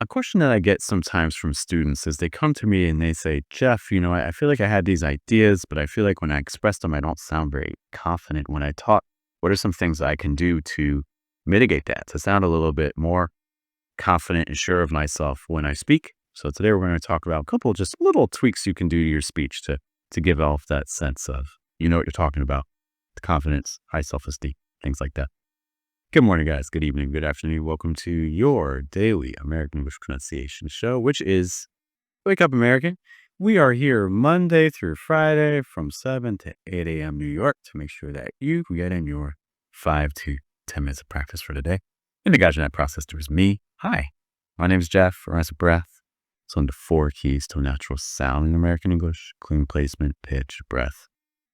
A question that I get sometimes from students is they come to me and they say, Geoff, I feel like I had these ideas, but I feel like when I express them, I don't sound very confident when I talk. What are some things I can do to mitigate that, to sound a little bit more confident and sure of myself when I speak? So today we're going to talk about a couple just little tweaks you can do to your speech to give off that sense of, you know what you're talking about, confidence, high self-esteem, things like that. Good morning, guys. Good evening. Good afternoon. Welcome to your daily American English pronunciation show, which is Wake Up American. We are here Monday through Friday from 7 to 8 a.m. New York to make sure that you get in your 5 to 10 minutes of practice for today. In the guide in that process, there is me. Hi, my name is Geoff, or as a breath. It's on the 4 keys to a natural sound in American English: clean placement, pitch, breath.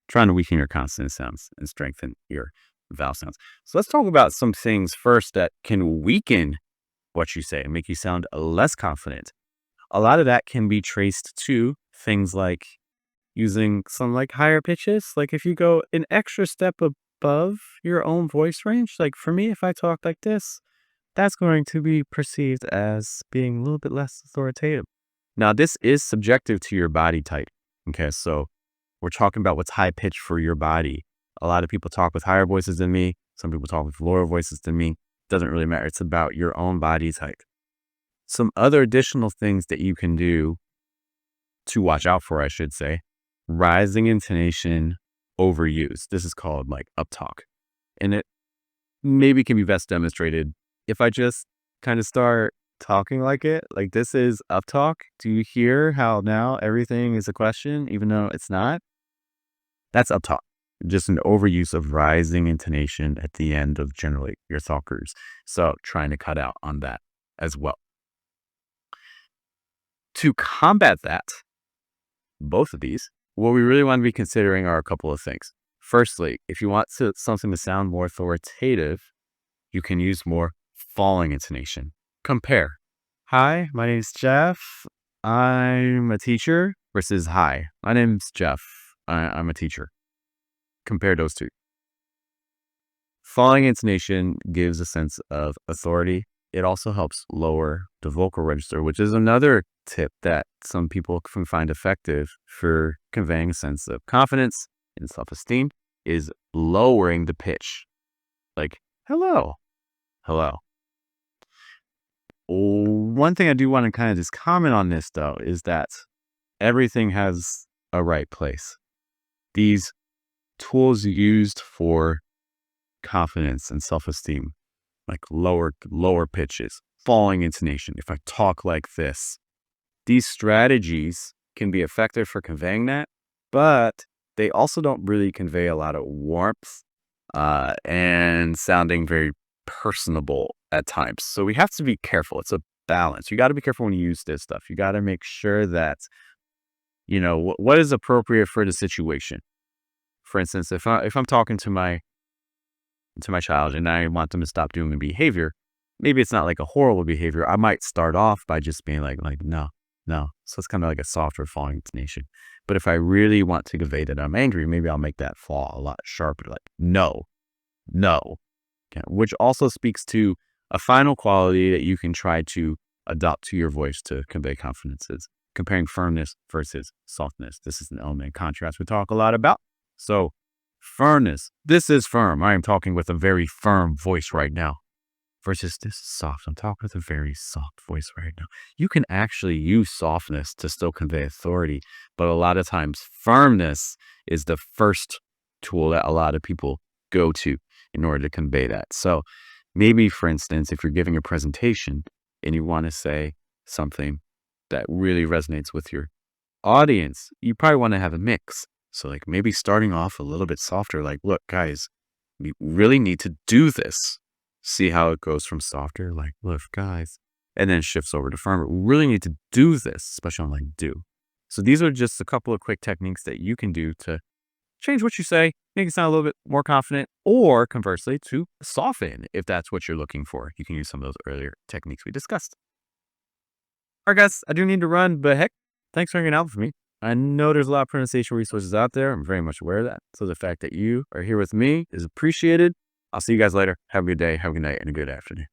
Trying to weaken your consonant sounds and strengthen your vowel sounds. So let's talk about some things first that can weaken what you say and make you sound less confident. A lot of that can be traced to things like using some higher pitches. Like if you go an extra step above your own voice range, like for me, if I talk like this, that's going to be perceived as being a little bit less authoritative. Now, this is subjective to your body type. Okay, so we're talking about what's high pitch for your body. A lot of people talk with higher voices than me. Some people talk with lower voices than me. Doesn't really matter. It's about your own body type. Some other additional things that you can do to watch out for, I should say: rising intonation overuse. This is called uptalk. And it maybe can be best demonstrated if I just kind of start talking like it. Like, this is uptalk. Do you hear how now everything is a question, even though it's not? That's uptalk. Just an overuse of rising intonation at the end of generally your talkers. So trying to cut out on that as well. To combat that, both of these, what we really want to be considering are a couple of things. Firstly, if you want something to sound more authoritative, you can use more falling intonation. Compare. Hi, my name is Geoff. I'm a teacher versus hi, my name's Geoff. I'm a teacher. Compare those two. Falling intonation gives a sense of authority. It also helps lower the vocal register, which is another tip that some people can find effective for conveying a sense of confidence and self-esteem, is lowering the pitch. Like, hello, hello. One thing I do want to kind of just comment on this, though, is that everything has a right place. These tools used for confidence and self-esteem, like lower pitches, falling intonation, if I talk like this, these strategies can be effective for conveying that, but they also don't really convey a lot of warmth and sounding very personable at times. So we have to be careful. It's a balance. You got to be careful when you use this stuff. You got to make sure that, what is appropriate for the situation. For instance, if I'm talking to my child and I want them to stop doing a behavior, maybe it's not like a horrible behavior. I might start off by just being like no. So it's kind of like a softer falling intonation. But if I really want to convey that I'm angry, maybe I'll make that fall a lot sharper, like no. Okay, which also speaks to a final quality that you can try to adopt to your voice to convey confidence, is comparing firmness versus softness. This is an element in contrast we talk a lot about. So firmness, this is firm. I am talking with a very firm voice right now. Versus this is soft. I'm talking with a very soft voice right now. You can actually use softness to still convey authority, but a lot of times firmness is the first tool that a lot of people go to in order to convey that. So maybe, for instance, if you're giving a presentation and you want to say something that really resonates with your audience, you probably want to have a mix. So maybe starting off a little bit softer, like, look, guys, we really need to do this. See how it goes from softer, like, look, guys, and then shifts over to firmer. We really need to do this, especially on do. So these are just a couple of quick techniques that you can do to change what you say, make it sound a little bit more confident, or conversely, to soften if that's what you're looking for. You can use some of those earlier techniques we discussed. All right, guys, I do need to run, but heck, thanks for hanging out with me. I know there's a lot of pronunciation resources out there. I'm very much aware of that. So the fact that you are here with me is appreciated. I'll see you guys later. Have a good day, have a good night, and a good afternoon.